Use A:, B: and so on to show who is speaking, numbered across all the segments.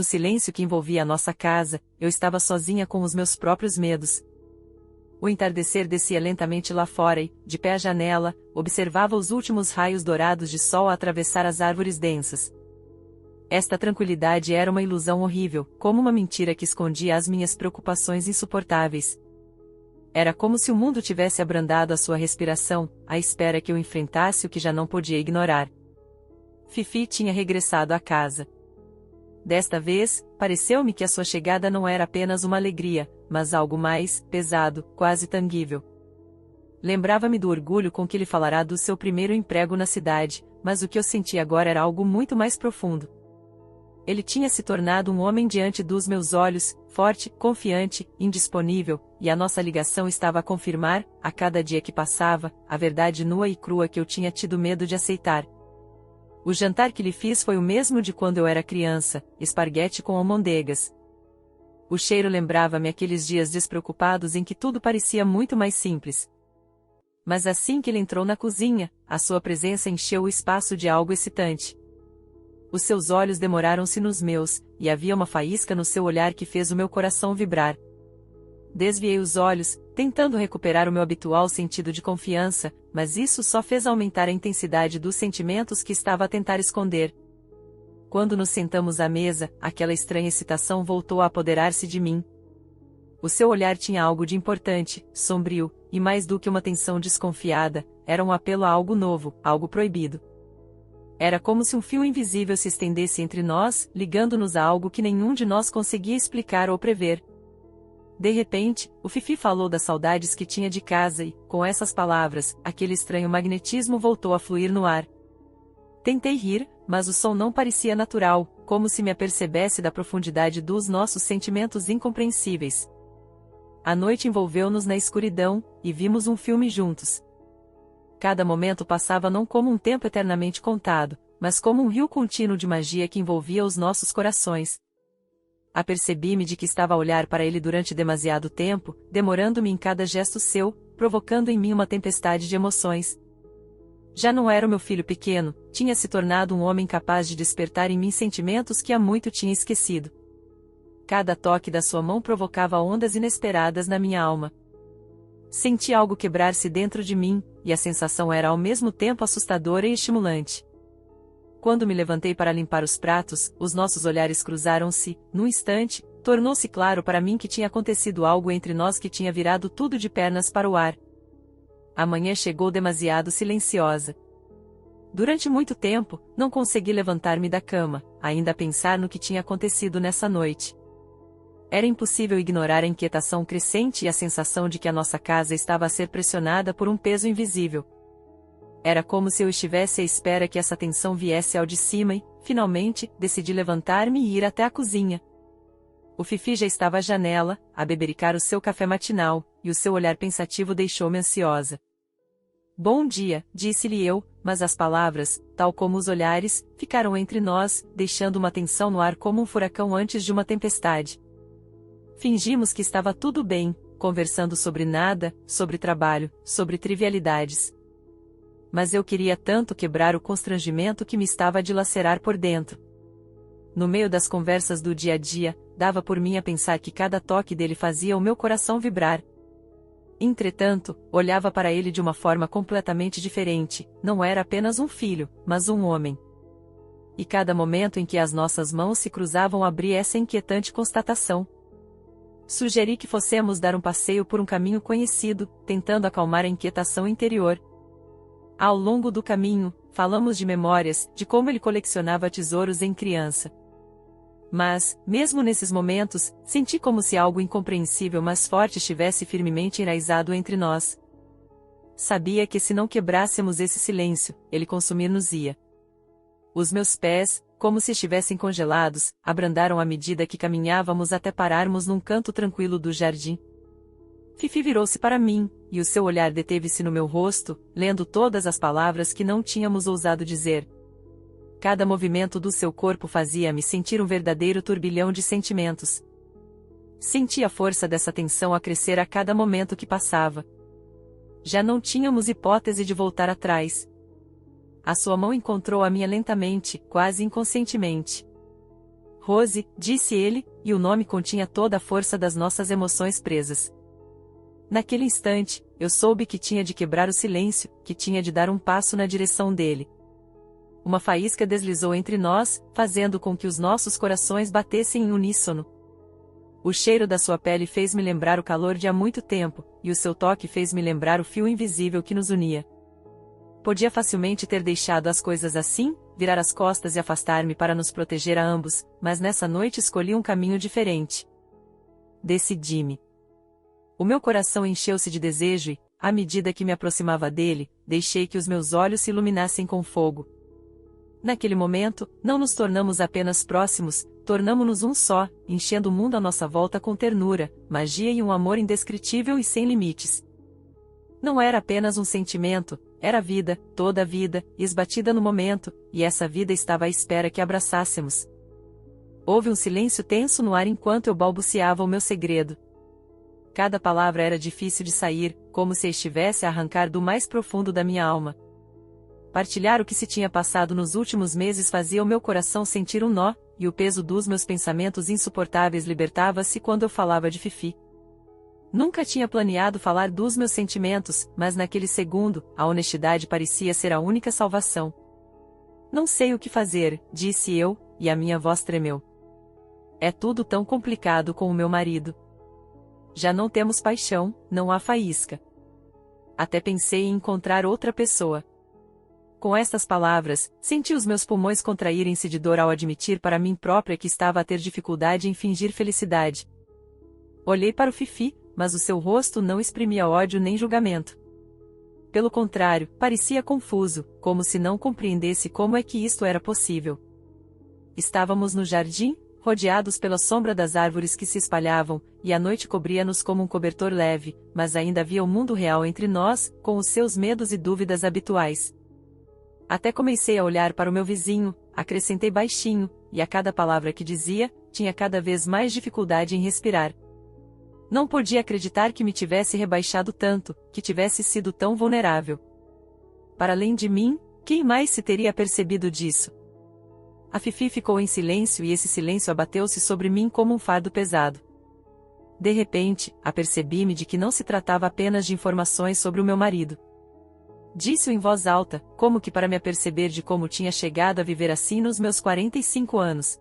A: No silêncio que envolvia a nossa casa, eu estava sozinha com os meus próprios medos. O entardecer descia lentamente lá fora e, de pé à janela, observava os últimos raios dourados de sol a atravessar as árvores densas. Esta tranquilidade era uma ilusão horrível, como uma mentira que escondia as minhas preocupações insuportáveis. Era como se o mundo tivesse abrandado a sua respiração, à espera que eu enfrentasse o que já não podia ignorar. Fifi tinha regressado à casa. Desta vez, pareceu-me que a sua chegada não era apenas uma alegria, mas algo mais, pesado, quase tangível. Lembrava-me do orgulho com que ele falará do seu primeiro emprego na cidade, mas o que eu sentia agora era algo muito mais profundo. Ele tinha se tornado um homem diante dos meus olhos, forte, confiante, indisponível, e a nossa ligação estava a confirmar, a cada dia que passava, a verdade nua e crua que eu tinha tido medo de aceitar. O jantar que lhe fiz foi o mesmo de quando eu era criança, esparguete com almôndegas. O cheiro lembrava-me aqueles dias despreocupados em que tudo parecia muito mais simples. Mas assim que ele entrou na cozinha, a sua presença encheu o espaço de algo excitante. Os seus olhos demoraram-se nos meus, e havia uma faísca no seu olhar que fez o meu coração vibrar. Desviei os olhos, tentando recuperar o meu habitual sentido de confiança, mas isso só fez aumentar a intensidade dos sentimentos que estava a tentar esconder. Quando nos sentamos à mesa, aquela estranha excitação voltou a apoderar-se de mim. O seu olhar tinha algo de importante, sombrio, e mais do que uma tensão desconfiada, era um apelo a algo novo, algo proibido. Era como se um fio invisível se estendesse entre nós, ligando-nos a algo que nenhum de nós conseguia explicar ou prever. De repente, o Fifi falou das saudades que tinha de casa e, com essas palavras, aquele estranho magnetismo voltou a fluir no ar. Tentei rir, mas o som não parecia natural, como se me apercebesse da profundidade dos nossos sentimentos incompreensíveis. A noite envolveu-nos na escuridão, e vimos um filme juntos. Cada momento passava não como um tempo eternamente contado, mas como um rio contínuo de magia que envolvia os nossos corações. Apercebi-me de que estava a olhar para ele durante demasiado tempo, demorando-me em cada gesto seu, provocando em mim uma tempestade de emoções. Já não era o meu filho pequeno, tinha se tornado um homem capaz de despertar em mim sentimentos que há muito tinha esquecido. Cada toque da sua mão provocava ondas inesperadas na minha alma. Senti algo quebrar-se dentro de mim, e a sensação era ao mesmo tempo assustadora e estimulante. Quando me levantei para limpar os pratos, os nossos olhares cruzaram-se, num instante, tornou-se claro para mim que tinha acontecido algo entre nós que tinha virado tudo de pernas para o ar. A manhã chegou demasiado silenciosa. Durante muito tempo, não consegui levantar-me da cama, ainda a pensar no que tinha acontecido nessa noite. Era impossível ignorar a inquietação crescente e a sensação de que a nossa casa estava a ser pressionada por um peso invisível. Era como se eu estivesse à espera que essa tensão viesse ao de cima e, finalmente, decidi levantar-me e ir até a cozinha. O Fifi já estava à janela, a bebericar o seu café matinal, e o seu olhar pensativo deixou-me ansiosa. Bom dia, disse-lhe eu, mas as palavras, tal como os olhares, ficaram entre nós, deixando uma tensão no ar como um furacão antes de uma tempestade. Fingimos que estava tudo bem, conversando sobre nada, sobre trabalho, sobre trivialidades. Mas eu queria tanto quebrar o constrangimento que me estava a dilacerar por dentro. No meio das conversas do dia a dia, dava por mim a pensar que cada toque dele fazia o meu coração vibrar. Entretanto, olhava para ele de uma forma completamente diferente, não era apenas um filho, mas um homem. E cada momento em que as nossas mãos se cruzavam abria essa inquietante constatação. Sugeri que fossemos dar um passeio por um caminho conhecido, tentando acalmar a inquietação interior. Ao longo do caminho, falamos de memórias, de como ele colecionava tesouros em criança. Mas, mesmo nesses momentos, senti como se algo incompreensível mas forte estivesse firmemente enraizado entre nós. Sabia que se não quebrássemos esse silêncio, ele consumir-nos-ia. Os meus pés, como se estivessem congelados, abrandaram à medida que caminhávamos até pararmos num canto tranquilo do jardim. Fifi virou-se para mim, e o seu olhar deteve-se no meu rosto, lendo todas as palavras que não tínhamos ousado dizer. Cada movimento do seu corpo fazia-me sentir um verdadeiro turbilhão de sentimentos. Senti a força dessa tensão a crescer a cada momento que passava. Já não tínhamos hipótese de voltar atrás. A sua mão encontrou a minha lentamente, quase inconscientemente. Rose, disse ele, e o nome continha toda a força das nossas emoções presas. Naquele instante, eu soube que tinha de quebrar o silêncio, que tinha de dar um passo na direção dele. Uma faísca deslizou entre nós, fazendo com que os nossos corações batessem em uníssono. O cheiro da sua pele fez-me lembrar o calor de há muito tempo, e o seu toque fez-me lembrar o fio invisível que nos unia. Podia facilmente ter deixado as coisas assim, virar as costas e afastar-me para nos proteger a ambos, mas nessa noite escolhi um caminho diferente. Decidi-me. O meu coração encheu-se de desejo e, à medida que me aproximava dele, deixei que os meus olhos se iluminassem com fogo. Naquele momento, não nos tornamos apenas próximos, tornamo-nos um só, enchendo o mundo à nossa volta com ternura, magia e um amor indescritível e sem limites. Não era apenas um sentimento, era a vida, toda a vida, esbatida no momento, e essa vida estava à espera que abraçássemos. Houve um silêncio tenso no ar enquanto eu balbuciava o meu segredo. Cada palavra era difícil de sair, como se estivesse a arrancar do mais profundo da minha alma. Partilhar o que se tinha passado nos últimos meses fazia o meu coração sentir um nó, e o peso dos meus pensamentos insuportáveis libertava-se quando eu falava de Fifi. Nunca tinha planeado falar dos meus sentimentos, mas naquele segundo, a honestidade parecia ser a única salvação. Não sei o que fazer, disse eu, e a minha voz tremeu. É tudo tão complicado com o meu marido. Já não temos paixão, não há faísca. Até pensei em encontrar outra pessoa. Com estas palavras, senti os meus pulmões contraírem-se de dor ao admitir para mim própria que estava a ter dificuldade em fingir felicidade. Olhei para o Fifi, mas o seu rosto não exprimia ódio nem julgamento. Pelo contrário, parecia confuso, como se não compreendesse como é que isto era possível. Estávamos no jardim, rodeados pela sombra das árvores que se espalhavam, e a noite cobria-nos como um cobertor leve, mas ainda havia o mundo real entre nós, com os seus medos e dúvidas habituais. Até comecei a olhar para o meu vizinho, acrescentei baixinho, e a cada palavra que dizia, tinha cada vez mais dificuldade em respirar. Não podia acreditar que me tivesse rebaixado tanto, que tivesse sido tão vulnerável. Para além de mim, quem mais se teria percebido disso? A Fifi ficou em silêncio e esse silêncio abateu-se sobre mim como um fardo pesado. De repente, apercebi-me de que não se tratava apenas de informações sobre o meu marido. Disse-o em voz alta, como que para me aperceber de como tinha chegado a viver assim nos meus 45 anos.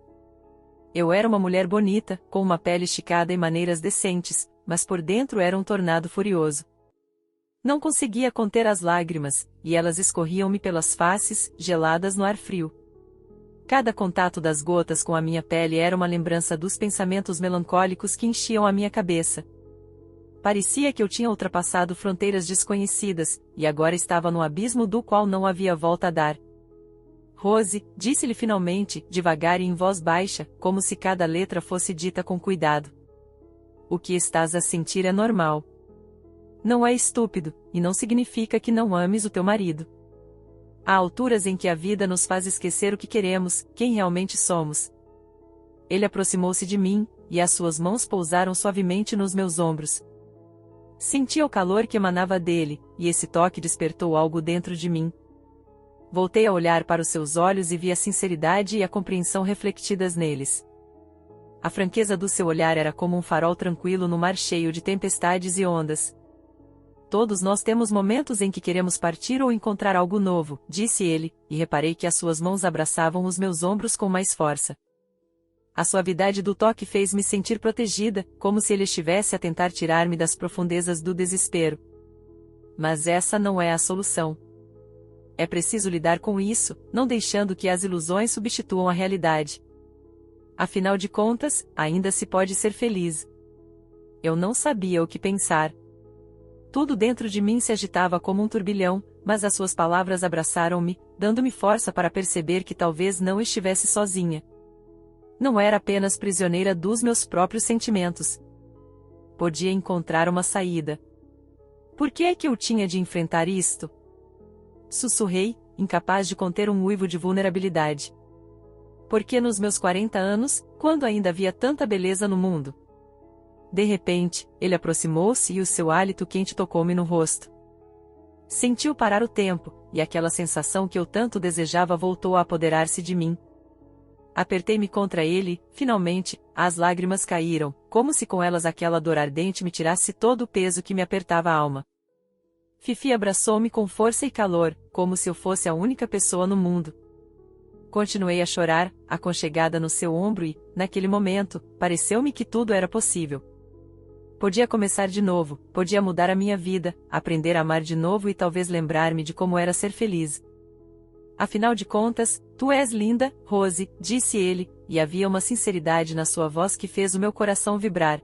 A: Eu era uma mulher bonita, com uma pele esticada e maneiras decentes, mas por dentro era um tornado furioso. Não conseguia conter as lágrimas, e elas escorriam-me pelas faces, geladas no ar frio. Cada contato das gotas com a minha pele era uma lembrança dos pensamentos melancólicos que enchiam a minha cabeça. Parecia que eu tinha ultrapassado fronteiras desconhecidas, e agora estava no abismo do qual não havia volta a dar. Rose, disse-lhe finalmente, devagar e em voz baixa, como se cada letra fosse dita com cuidado. O que estás a sentir é normal. Não é estúpido, e não significa que não ames o teu marido. Há alturas em que a vida nos faz esquecer o que queremos, quem realmente somos. Ele aproximou-se de mim, e as suas mãos pousaram suavemente nos meus ombros. Senti o calor que emanava dele, e esse toque despertou algo dentro de mim. Voltei a olhar para os seus olhos e vi a sinceridade e a compreensão refletidas neles. A franqueza do seu olhar era como um farol tranquilo no mar cheio de tempestades e ondas. Todos nós temos momentos em que queremos partir ou encontrar algo novo, disse ele, e reparei que as suas mãos abraçavam os meus ombros com mais força. A suavidade do toque fez-me sentir protegida, como se ele estivesse a tentar tirar-me das profundezas do desespero. Mas essa não é a solução. É preciso lidar com isso, não deixando que as ilusões substituam a realidade. Afinal de contas, ainda se pode ser feliz. Eu não sabia o que pensar. Tudo dentro de mim se agitava como um turbilhão, mas as suas palavras abraçaram-me, dando-me força para perceber que talvez não estivesse sozinha. Não era apenas prisioneira dos meus próprios sentimentos. Podia encontrar uma saída. Por que é que eu tinha de enfrentar isto? Sussurrei, incapaz de conter um uivo de vulnerabilidade. Porque nos meus 40 anos, quando ainda havia tanta beleza no mundo? De repente, ele aproximou-se e o seu hálito quente tocou-me no rosto. Sentiu parar o tempo, e aquela sensação que eu tanto desejava voltou a apoderar-se de mim. Apertei-me contra ele, finalmente, as lágrimas caíram, como se com elas aquela dor ardente me tirasse todo o peso que me apertava a alma. Fifi abraçou-me com força e calor, como se eu fosse a única pessoa no mundo. Continuei a chorar, aconchegada no seu ombro e, naquele momento, pareceu-me que tudo era possível. Podia começar de novo, podia mudar a minha vida, aprender a amar de novo e talvez lembrar-me de como era ser feliz. Afinal de contas, tu és linda, Rose, disse ele, e havia uma sinceridade na sua voz que fez o meu coração vibrar.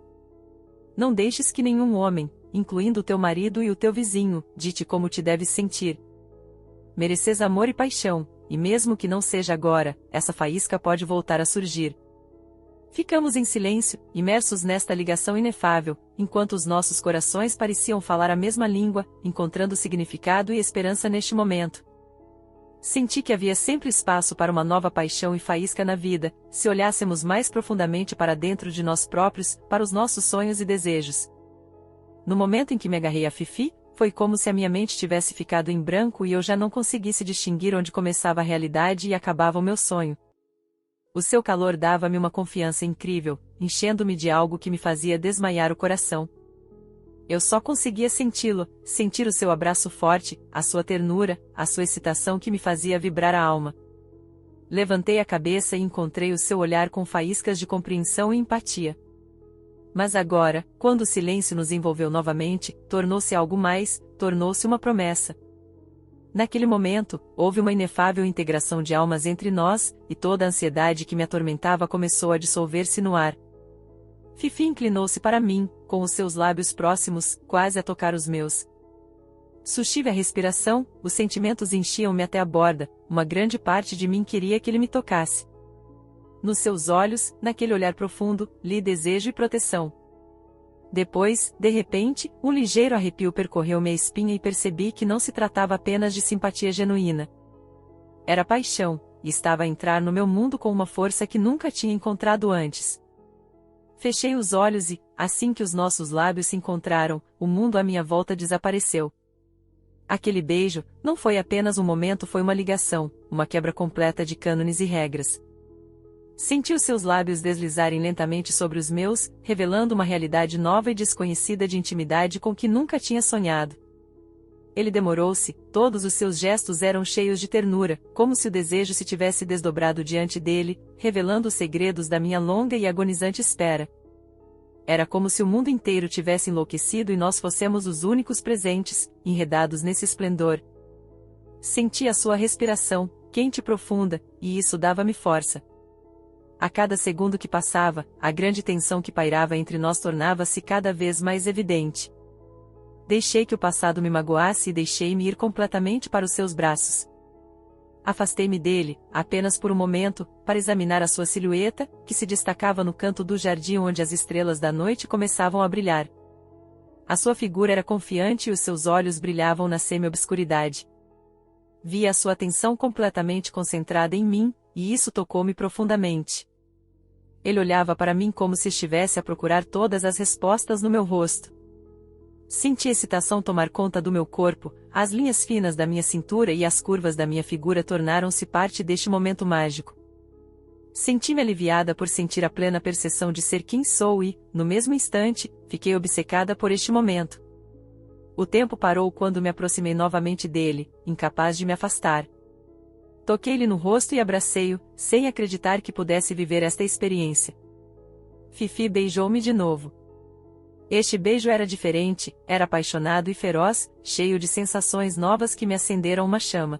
A: Não deixes que nenhum homem, incluindo o teu marido e o teu vizinho, dite como te deves sentir. Mereces amor e paixão, e mesmo que não seja agora, essa faísca pode voltar a surgir. Ficamos em silêncio, imersos nesta ligação inefável, enquanto os nossos corações pareciam falar a mesma língua, encontrando significado e esperança neste momento. Senti que havia sempre espaço para uma nova paixão e faísca na vida, se olhássemos mais profundamente para dentro de nós próprios, para os nossos sonhos e desejos. No momento em que me agarrei a Fifi, foi como se a minha mente tivesse ficado em branco e eu já não conseguisse distinguir onde começava a realidade e acabava o meu sonho. O seu calor dava-me uma confiança incrível, enchendo-me de algo que me fazia desmaiar o coração. Eu só conseguia senti-lo, sentir o seu abraço forte, a sua ternura, a sua excitação que me fazia vibrar a alma. Levantei a cabeça e encontrei o seu olhar com faíscas de compreensão e empatia. Mas agora, quando o silêncio nos envolveu novamente, tornou-se algo mais, tornou-se uma promessa. Naquele momento, houve uma inefável integração de almas entre nós, e toda a ansiedade que me atormentava começou a dissolver-se no ar. Fifi inclinou-se para mim, com os seus lábios próximos, quase a tocar os meus. Sustive a respiração, os sentimentos enchiam-me até a borda, uma grande parte de mim queria que ele me tocasse. Nos seus olhos, naquele olhar profundo, li desejo e proteção. Depois, de repente, um ligeiro arrepio percorreu minha espinha e percebi que não se tratava apenas de simpatia genuína. Era paixão, e estava a entrar no meu mundo com uma força que nunca tinha encontrado antes. Fechei os olhos e, assim que os nossos lábios se encontraram, o mundo à minha volta desapareceu. Aquele beijo, não foi apenas um momento, foi uma ligação, uma quebra completa de cânones e regras. Senti os seus lábios deslizarem lentamente sobre os meus, revelando uma realidade nova e desconhecida de intimidade com que nunca tinha sonhado. Ele demorou-se, todos os seus gestos eram cheios de ternura, como se o desejo se tivesse desdobrado diante dele, revelando os segredos da minha longa e agonizante espera. Era como se o mundo inteiro tivesse enlouquecido e nós fossemos os únicos presentes, enredados nesse esplendor. Senti a sua respiração, quente e profunda, e isso dava-me força. A cada segundo que passava, a grande tensão que pairava entre nós tornava-se cada vez mais evidente. Deixei que o passado me magoasse e deixei-me ir completamente para os seus braços. Afastei-me dele, apenas por um momento, para examinar a sua silhueta, que se destacava no canto do jardim onde as estrelas da noite começavam a brilhar. A sua figura era confiante e os seus olhos brilhavam na semi-obscuridade. Via a sua atenção completamente concentrada em mim, e isso tocou-me profundamente. Ele olhava para mim como se estivesse a procurar todas as respostas no meu rosto. Senti a excitação tomar conta do meu corpo, as linhas finas da minha cintura e as curvas da minha figura tornaram-se parte deste momento mágico. Senti-me aliviada por sentir a plena percepção de ser quem sou e, no mesmo instante, fiquei obcecada por este momento. O tempo parou quando me aproximei novamente dele, incapaz de me afastar. Toquei-lhe no rosto e abracei-o, sem acreditar que pudesse viver esta experiência. Fifi beijou-me de novo. Este beijo era diferente, era apaixonado e feroz, cheio de sensações novas que me acenderam uma chama.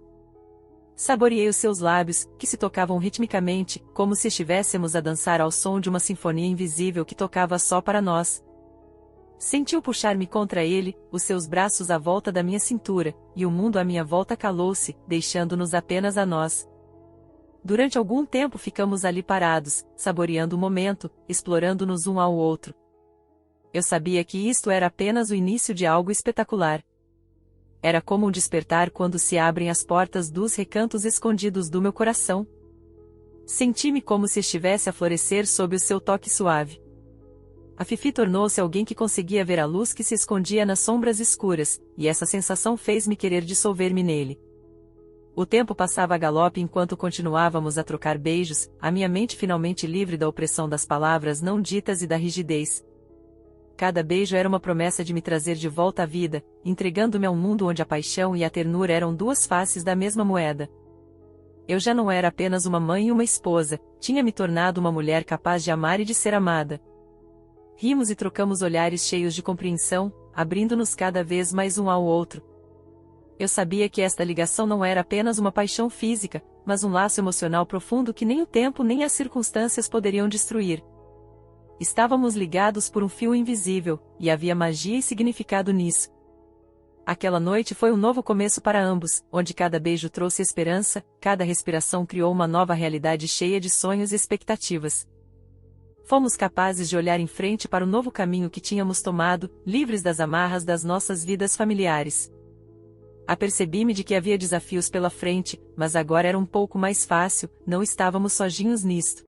A: Saboreei os seus lábios, que se tocavam ritmicamente, como se estivéssemos a dançar ao som de uma sinfonia invisível que tocava só para nós. Sentiu puxar-me contra ele, os seus braços à volta da minha cintura, e o mundo à minha volta calou-se, deixando-nos apenas a nós. Durante algum tempo ficamos ali parados, saboreando o momento, explorando-nos um ao outro. Eu sabia que isto era apenas o início de algo espetacular. Era como um despertar quando se abrem as portas dos recantos escondidos do meu coração. Senti-me como se estivesse a florescer sob o seu toque suave. A Fifi tornou-se alguém que conseguia ver a luz que se escondia nas sombras escuras, e essa sensação fez-me querer dissolver-me nele. O tempo passava a galope enquanto continuávamos a trocar beijos, a minha mente finalmente livre da opressão das palavras não ditas e da rigidez. Cada beijo era uma promessa de me trazer de volta à vida, entregando-me a um mundo onde a paixão e a ternura eram duas faces da mesma moeda. Eu já não era apenas uma mãe e uma esposa, tinha me tornado uma mulher capaz de amar e de ser amada. Rimos e trocamos olhares cheios de compreensão, abrindo-nos cada vez mais um ao outro. Eu sabia que esta ligação não era apenas uma paixão física, mas um laço emocional profundo que nem o tempo nem as circunstâncias poderiam destruir. Estávamos ligados por um fio invisível, e havia magia e significado nisso. Aquela noite foi um novo começo para ambos, onde cada beijo trouxe esperança, cada respiração criou uma nova realidade cheia de sonhos e expectativas. Fomos capazes de olhar em frente para o novo caminho que tínhamos tomado, livres das amarras das nossas vidas familiares. Apercebi-me de que havia desafios pela frente, mas agora era um pouco mais fácil, não estávamos sozinhos nisto.